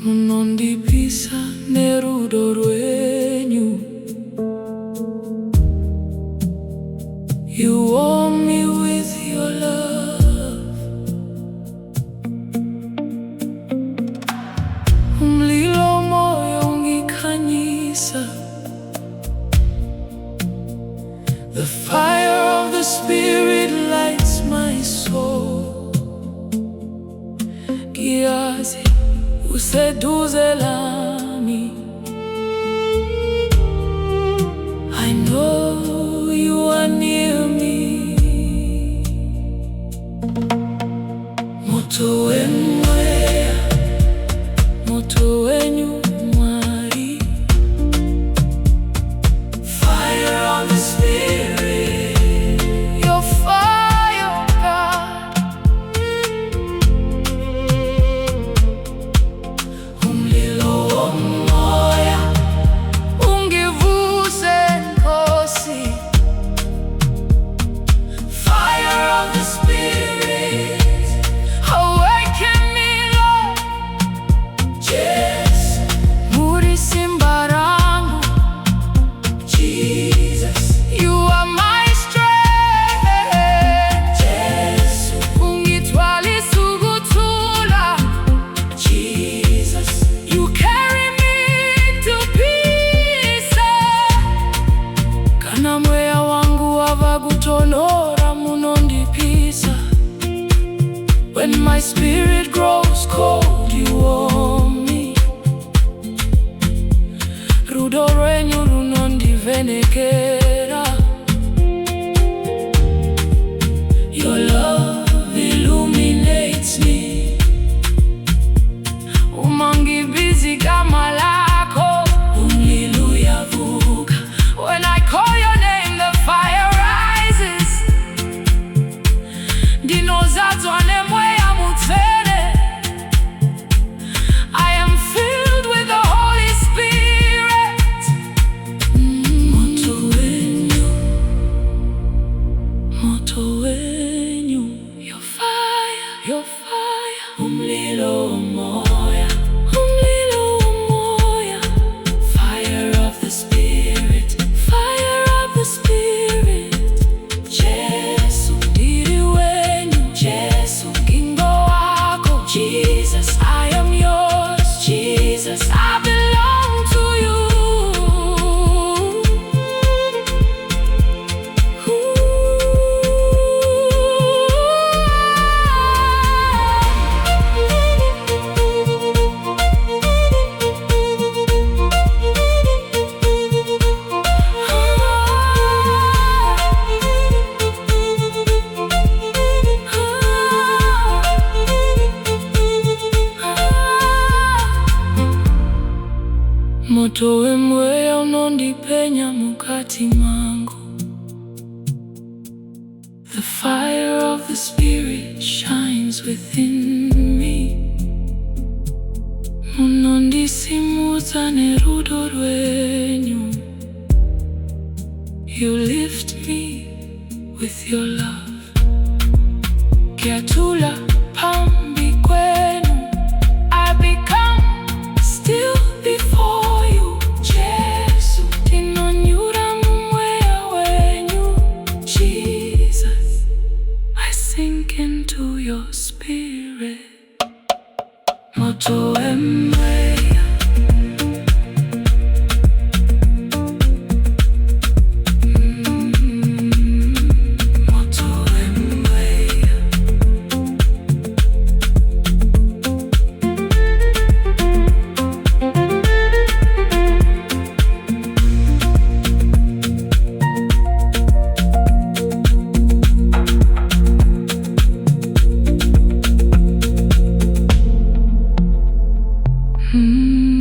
munondipisa nerudo rwenyu. You warm me with your love. Umlilo moyo ungikanyisa. The fire of the Spirit lights my soul. Kiasi useduze lami. I know you are near me. Moto weMweya, moto wenyu mwari. Fire of the Spirit, your fire, God. Umlilo woMoya, ungivuse nkosi. Fire of the Spirit, awaken me, Lord. Yes, muri simbarangu. Jesus, you are my strength. Yes, ungitwali sugutula. Jesus, you carry me to peace. Kana mweya wangu wava gutonora munondipisa. When my spirit grows cold, you warm me. Rudo rwenyu runondivenekera. Your love illuminates me. Umangibizi kama lako, umlilo yavuka. When I call your name, the fire rises. Ndinozadzwa neMweya mutsvene. I am filled with the Holy Spirit. Moto wenyu, moto wenyu. Your fire, your fire. Umlilo woMoya, umlilo woMoya. Fire of the Spirit, fire of the Spirit. Jesu ndiri wenyu, Jesu kingo wako. Jesus, I am yours. Jesus, I belong to you. Moto weMweya unondipenya mukati mangu. The fire of the Spirit shines within me. Munondisimudza nerudo rwenyu. You lift me with your love. Kiatula pambi kwenu. I become still before you. Jesu tinonyura muMweya wenyu. Jesus, I sink into your spirit. Moto weMweya. Moto weMweya. Mm.